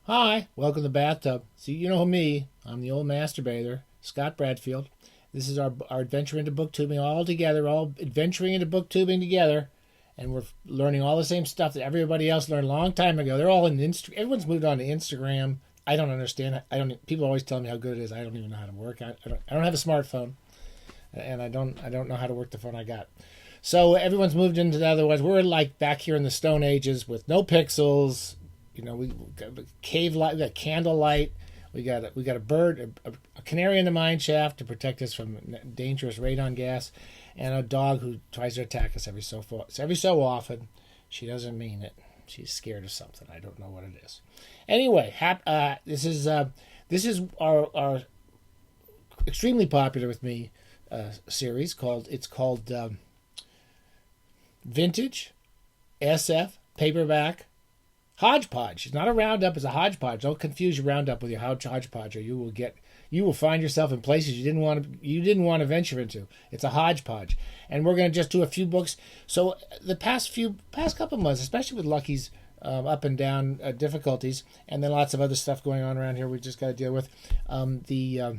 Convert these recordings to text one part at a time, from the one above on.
Hi, welcome to the bathtub. See, you know me. I'm the old masturbator, Scott Bradfield. This is our adventure into booktubing all together, all adventuring into booktubing together. And we're learning all the same stuff that everybody else learned a long time ago. They're all in everyone's moved on to Instagram. I don't understand. People always tell me how good it is. I don't even know how to work. I don't have a smartphone, and I don't know how to work the phone I got. So everyone's moved into the other ones. We're like back here in the Stone Ages with no pixels. We got cave light, we got candlelight, we got a bird, a canary in the mine shaft to protect us from dangerous radon gas, and a dog who tries to attack us every so often. She doesn't mean it. She's scared of something. I don't know what it is. Anyway, this is our extremely popular with me series called Vintage SF Paperback Hodgepodge. It's not a Roundup, it's a Hodgepodge. Don't confuse your Roundup with your Hodgepodge, or you will find yourself in places you didn't want to venture into. It's a Hodgepodge. And we're going to just do a few books. So the past couple months, especially with Lucky's up and down difficulties, and then lots of other stuff going on around here we just got to deal with. I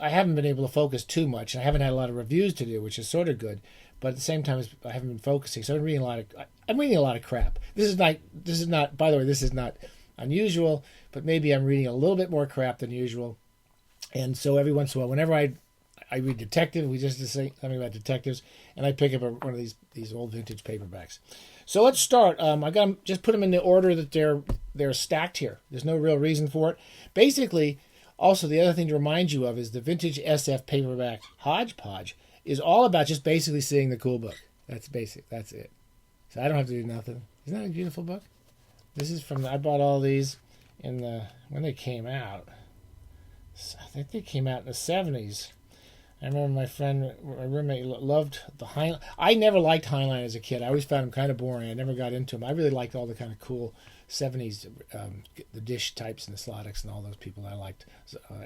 haven't been able to focus too much, and I haven't had a lot of reviews to do, which is sort of good. But at the same time, I haven't been focusing, so I'm reading a lot of crap. This is not. By the way, this is not unusual, but maybe I'm reading a little bit more crap than usual. And so every once in a while, whenever I read detective, we just say something about detectives, and I pick up one of these old vintage paperbacks. So let's start. I got them, just put them in the order that they're stacked here. There's no real reason for it. Basically, also the other thing to remind you of is the vintage SF paperback Hodgepodge is all about just basically seeing the cool book. That's basic. That's it. So I don't have to do nothing. Isn't that a beautiful book? This is I bought all these when they came out. I think they came out in the 70s. I remember my roommate loved the Heinlein. I never liked Heinlein as a kid. I always found him kind of boring. I never got into him. I really liked all the kind of cool 70s, the Dish types and the Slotix and all those people I liked.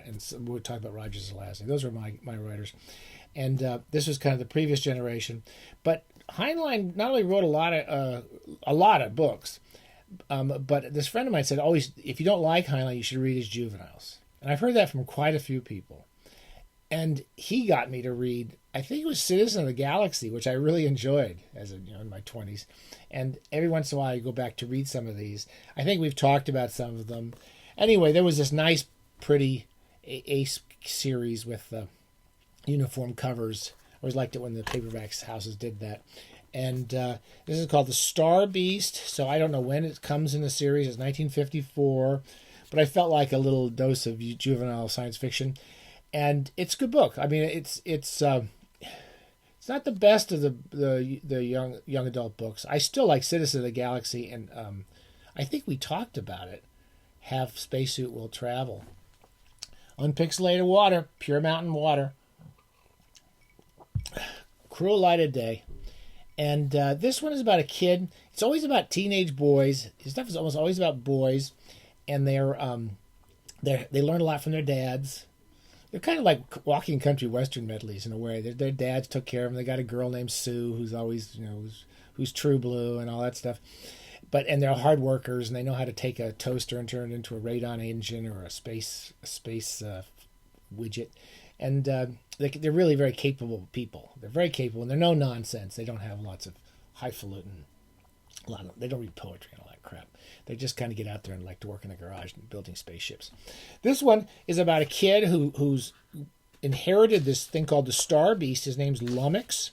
And so we'll talk about Roger Zelazny. Those were my writers. And this was kind of the previous generation. But Heinlein not only wrote a lot of books, but this friend of mine said, always, if you don't like Heinlein, you should read his juveniles. And I've heard that from quite a few people. And he got me to read, I think it was Citizen of the Galaxy, which I really enjoyed in my 20s. And every once in a while I go back to read some of these. I think we've talked about some of them. Anyway, there was this nice, pretty Ace series with uniform covers. I always liked it when the paperbacks houses did that. And this is called The Star Beast. So I don't know when it comes in the series. It's 1954. But I felt like a little dose of juvenile science fiction. And it's a good book. I mean, it's not the best of the young adult books. I still like Citizen of the Galaxy, and I think we talked about it. Half Spacesuit Will Travel. Unpixelated water, pure mountain water. Cruel Light of Day. And this one is about a kid. It's always about teenage boys. His stuff is almost always about boys, and they learn a lot from their dads. They're kind of like walking country western medleys in a way. Their dads took care of them. They got a girl named Sue who's always, who's true blue and all that stuff. And they're hard workers, and they know how to take a toaster and turn it into a radon engine or a space widget. And they're really very capable people. They're very capable, and they're no nonsense. They don't have lots of highfalutin. They don't read poetry and all that crap. They just kind of get out there and like to work in a garage and building spaceships. This one is about a kid who's inherited this thing called the Star Beast. His name's Lummox.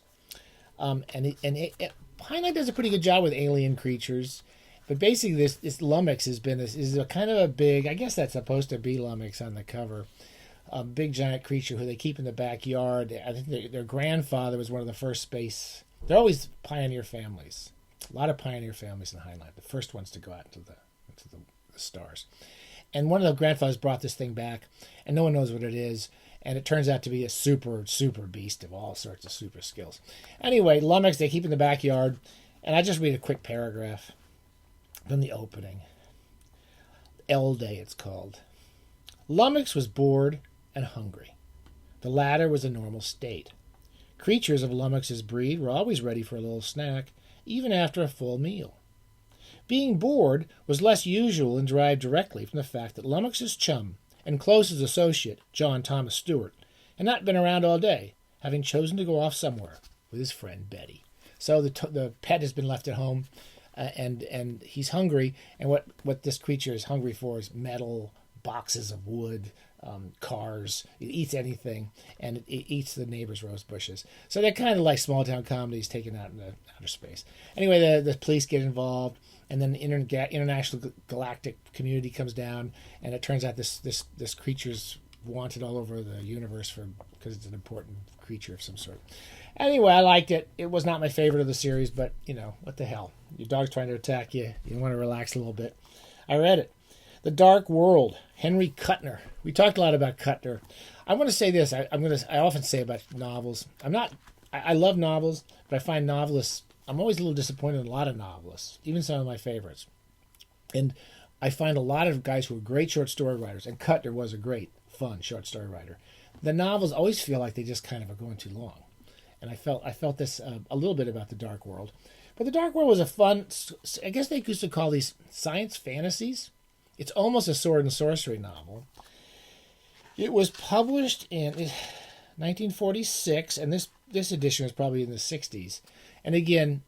Heinlein does a pretty good job with alien creatures. But basically this Lummox is a kind of a big, I guess that's supposed to be Lummox on the cover, a big giant creature who they keep in the backyard. I think their grandfather was one of the first space. They're always pioneer families. A lot of pioneer families in Heinlein, the first ones to go out into the stars. And one of the grandfathers brought this thing back, and no one knows what it is. And it turns out to be a super, super beast of all sorts of super skills. Anyway, Lummox, they keep in the backyard. And I just read a quick paragraph from the opening. L Day, it's called. Lummox was bored and hungry. The latter was a normal state. Creatures of Lummox's breed were always ready for a little snack, even after a full meal. Being bored was less usual and derived directly from the fact that Lummox's chum and closest associate, John Thomas Stewart, had not been around all day, having chosen to go off somewhere with his friend Betty. So the pet has been left at home, and he's hungry, and what this creature is hungry for is metal, boxes of wood, cars. It eats anything, and it eats the neighbor's rose bushes. So they're kind of like small town comedies taken out into outer space. Anyway, the police get involved, and then the international galactic community comes down, and it turns out this creature's wanted all over the universe because it's an important creature of some sort. Anyway, I liked it. It was not my favorite of the series, but what the hell? Your dog's trying to attack you. You want to relax a little bit. I read it. The Dark World, Henry Kuttner. We talked a lot about Kuttner. I want to say this. I often say about novels. I love novels, but I find novelists. I'm always a little disappointed in a lot of novelists, even some of my favorites. And I find a lot of guys who are great short story writers, and Kuttner was a great, fun short story writer. The novels always feel like they just kind of are going too long. And I felt this a little bit about The Dark World. But The Dark World was a fun, I guess they used to call these science fantasies. It's almost a sword and sorcery novel. It was published in 1946, and this edition was probably in the 60s. And again,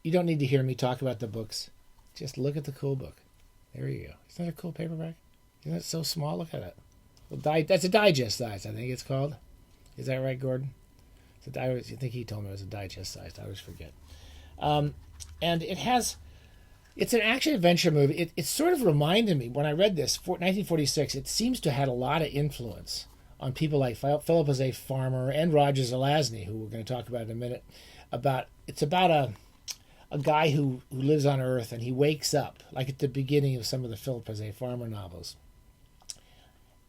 you don't need to hear me talk about the books. Just look at the cool book. There you go. Isn't that a cool paperback? Isn't it so small? Look at it. Well, that's a digest size, I think it's called. Is that right, Gordon? I think he told me it was a digest size. I always forget. And it's an action-adventure movie. It sort of reminded me, when I read this, 1946, it seems to have had a lot of influence on people like Philip as a farmer and Roger Zelazny, who we're going to talk about in a minute. It's about a guy who lives on Earth, and he wakes up, like at the beginning of some of the Philip as a farmer novels.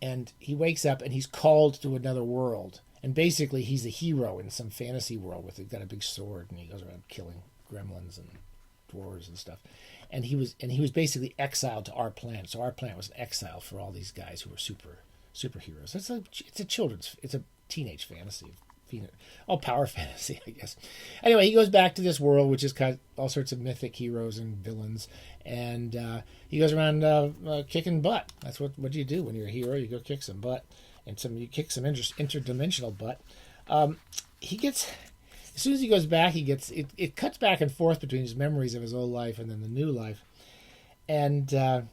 And he wakes up, and he's called to another world. And basically, he's a hero in some fantasy world with he's got a big sword, and he goes around killing gremlins and dwarves and stuff. And he was basically exiled to our planet. So our planet was an exile for all these guys who were superheroes. It's a teenage fantasy, power fantasy, I guess. Anyway, he goes back to this world, which has got all sorts of mythic heroes and villains, and he goes around kicking butt. That's what you do when you're a hero. You go kick some butt. And you kick some interdimensional butt. As soon as he goes back, it cuts back and forth between his memories of his old life and then the new life. And I'll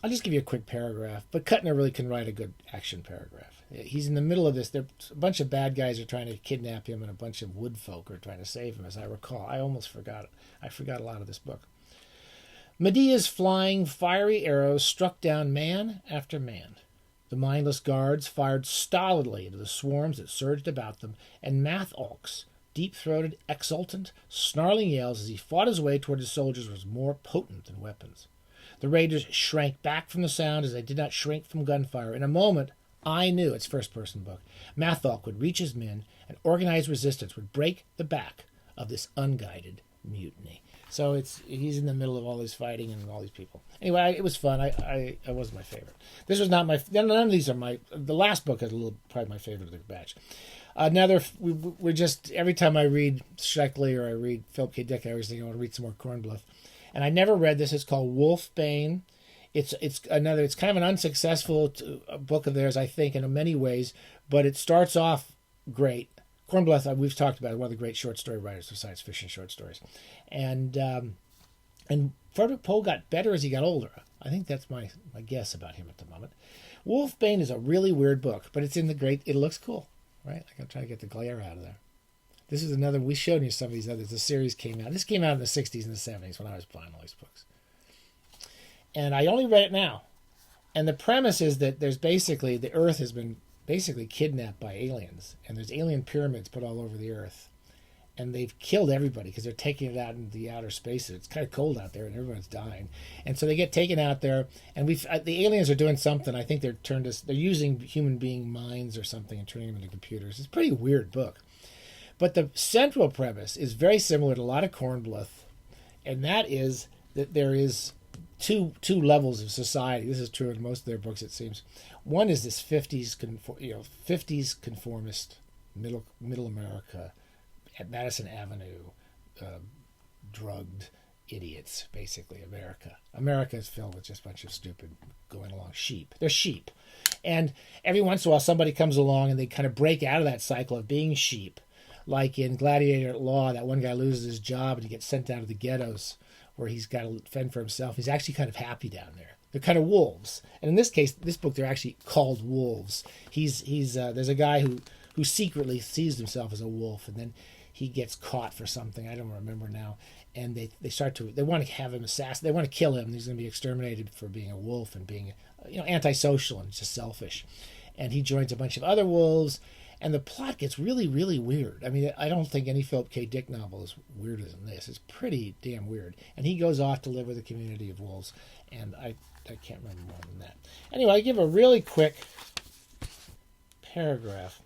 just give you a quick paragraph. But Kuttner really can write a good action paragraph. He's in the middle of this. A bunch of bad guys are trying to kidnap him, and a bunch of wood folk are trying to save him, as I recall. I almost forgot it. I forgot a lot of this book. Medea's flying fiery arrows struck down man after man. The mindless guards fired stolidly into the swarms that surged about them, and Matholk's deep-throated, exultant, snarling yells as he fought his way toward his soldiers was more potent than weapons. The raiders shrank back from the sound as they did not shrink from gunfire. In a moment, I knew, it's first-person book, Matholk would reach his men, and organized resistance would break the back of this unguided mutiny. So he's in the middle of all this fighting and all these people. Anyway, it was fun. It wasn't my favorite. This was not none of these are the last book is probably my favorite of the batch. We're just, every time I read Sheckley or I read Philip K. Dick, I always think I want to read some more Kornbluth. And I never read this. It's called WOLFBANE. It's kind of an unsuccessful book of theirs, I think, in many ways, but it starts off great. Kornbluth, we've talked about, one of the great short story writers of science fiction short stories. And Frederick Pohl got better as he got older. I think that's my guess about him at the moment. WOLFBANE is a really weird book, but it looks cool, right? I'm trying to get the glare out of there. This is another, we showed you some of these others. The series came out. This came out in the 60s and the 70s when I was buying all these books. And I only read it now. And the premise is that there's basically, the Earth has been basically kidnapped by aliens, and there's alien pyramids put all over the Earth, and they've killed everybody because they're taking it out into the outer spaces. It's kind of cold out there, and everyone's dying, and so they get taken out there, and the aliens are doing something. I think they're using human being minds or something and turning them into computers. It's a pretty weird book, but the central premise is very similar to a lot of Kornbluth, and that is that there is two levels of society. This is true in most of their books, it seems. One is this 50s conformist middle America at Madison Avenue, drugged, idiots, basically, America. America is filled with just a bunch of stupid going along sheep. They're sheep. And every once in a while somebody comes along and they kind of break out of that cycle of being sheep. Like in Gladiator Law, that one guy loses his job and he gets sent down to the ghettos where he's got to fend for himself. He's actually kind of happy down there. They're kind of wolves. And in this case, this book, they're actually called wolves. There's a guy who secretly sees himself as a wolf, and then he gets caught for something. I don't remember now. And they want to have him assassinated. They want to kill him. He's going to be exterminated for being a wolf and being, antisocial and just selfish. And he joins a bunch of other wolves, and the plot gets really, really weird. I mean, I don't think any Philip K. Dick novel is weirder than this. It's pretty damn weird. And he goes off to live with a community of wolves, and I can't remember more than that. Anyway, I give a really quick paragraph.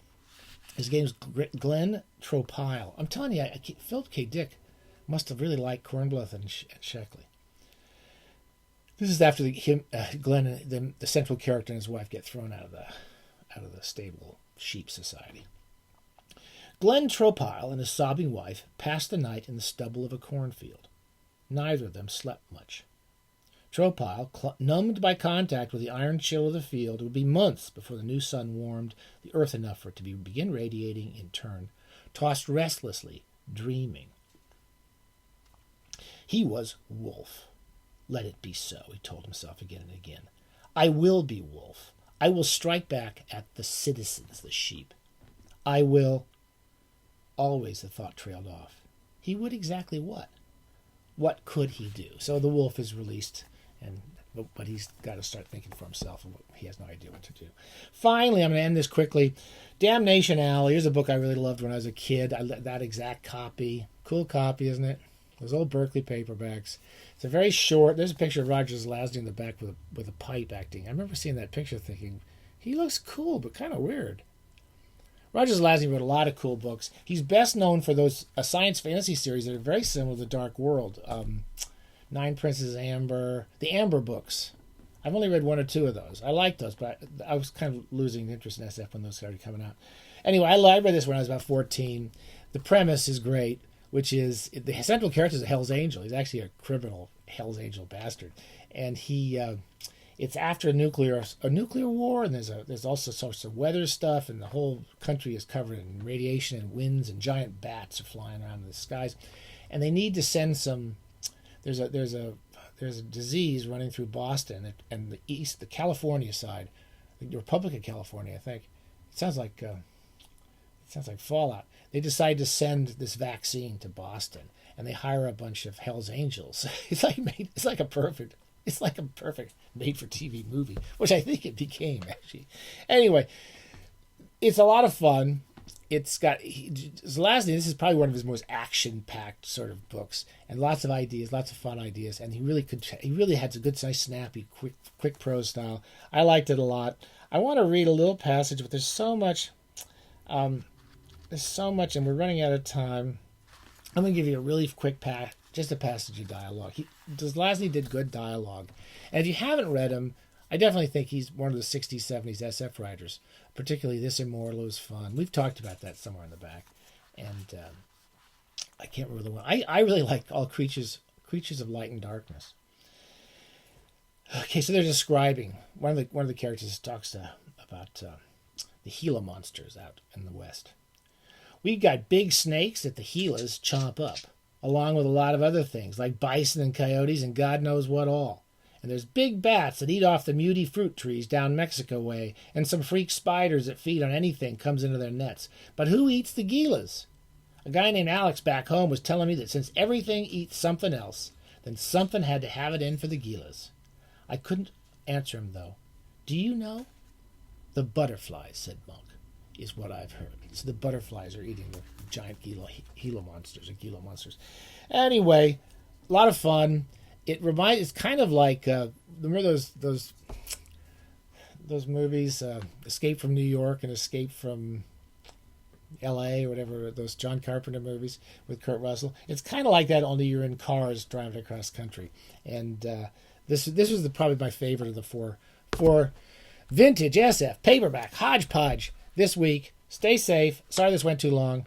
His name's Glenn Tropile. I'm telling you, Philip K. Dick must have really liked Kornbluth and Sheckley. This is after Glenn and the central character and his wife get thrown out of the stable sheep society. Glenn Tropile and his sobbing wife passed the night in the stubble of a cornfield. Neither of them slept much. Tropile, numbed by contact with the iron chill of the field, it would be months before the new sun warmed the earth enough for it to begin radiating in turn, tossed restlessly, dreaming. He was wolf. Let it be so, he told himself again and again. I will be wolf. I will strike back at the citizens, the sheep. I will... Always the thought trailed off. He would exactly what? What could he do? So the wolf is released, but he's got to start thinking for himself, and he has no idea what to do. Finally, I'm going to end this quickly. Damnation Alley. Here's a book I really loved when I was a kid. That exact copy. Cool copy, isn't it? Those old Berkeley paperbacks. It's a very short. There's a picture of Roger Zelazny in the back with a pipe acting. I remember seeing that picture thinking, he looks cool, but kind of weird. Roger Zelazny wrote a lot of cool books. He's best known for a science fantasy series that are very similar to The Dark World. Nine Princes Amber, the Amber books. I've only read one or two of those. I like those, but I was kind of losing interest in SF when those started coming out. Anyway, I read this when I was about 14. The premise is great, which is the central character is a Hell's Angel. He's actually a criminal Hell's Angel bastard, and it's after a nuclear war, and there's also sorts of weather stuff, and the whole country is covered in radiation and winds, and giant bats are flying around in the skies, and they need to send some. There's a disease running through Boston and the California side, the Republic of California, I think. It sounds like Fallout. They decide to send this vaccine to Boston, and they hire a bunch of Hell's Angels. It's like a perfect made-for-TV movie, which I think it became, actually. Anyway, it's a lot of fun. It's got Zelazny. This is probably one of his most action-packed sort of books, and lots of ideas, lots of fun ideas. And he really had a good, nice, snappy, quick prose style. I liked it a lot. I want to read a little passage, but there's so much, and we're running out of time. I'm going to give you a really quick just a passage of dialogue. Zelazny did good dialogue. And if you haven't read him, I definitely think he's one of the 60s, 70s SF writers. Particularly This Immortal is fun. We've talked about that somewhere in the back. And I can't remember the one. I really like all Creatures of Light and Darkness. Okay, so they're describing, one of the characters talks about the Gila monsters out in the West. We've got big snakes that the Gilas chomp up, along with a lot of other things, like bison and coyotes and God knows what all. And there's big bats that eat off the muty fruit trees down Mexico way, and some freak spiders that feed on anything comes into their nets. But who eats the Gilas? A guy named Alex back home was telling me that since everything eats something else, then something had to have it in for the Gilas. I couldn't answer him, though. Do you know? The butterflies, said Monk, is what I've heard. So the butterflies are eating the giant Gila monsters. Anyway, a lot of fun. It's kind of like, remember those movies, Escape from New York and Escape from L.A. or whatever, those John Carpenter movies with Kurt Russell. It's kind of like that, only you're in cars driving across country. And this was probably my favorite of the four vintage SF paperback Hodgepodge this week. Stay safe. Sorry this went too long.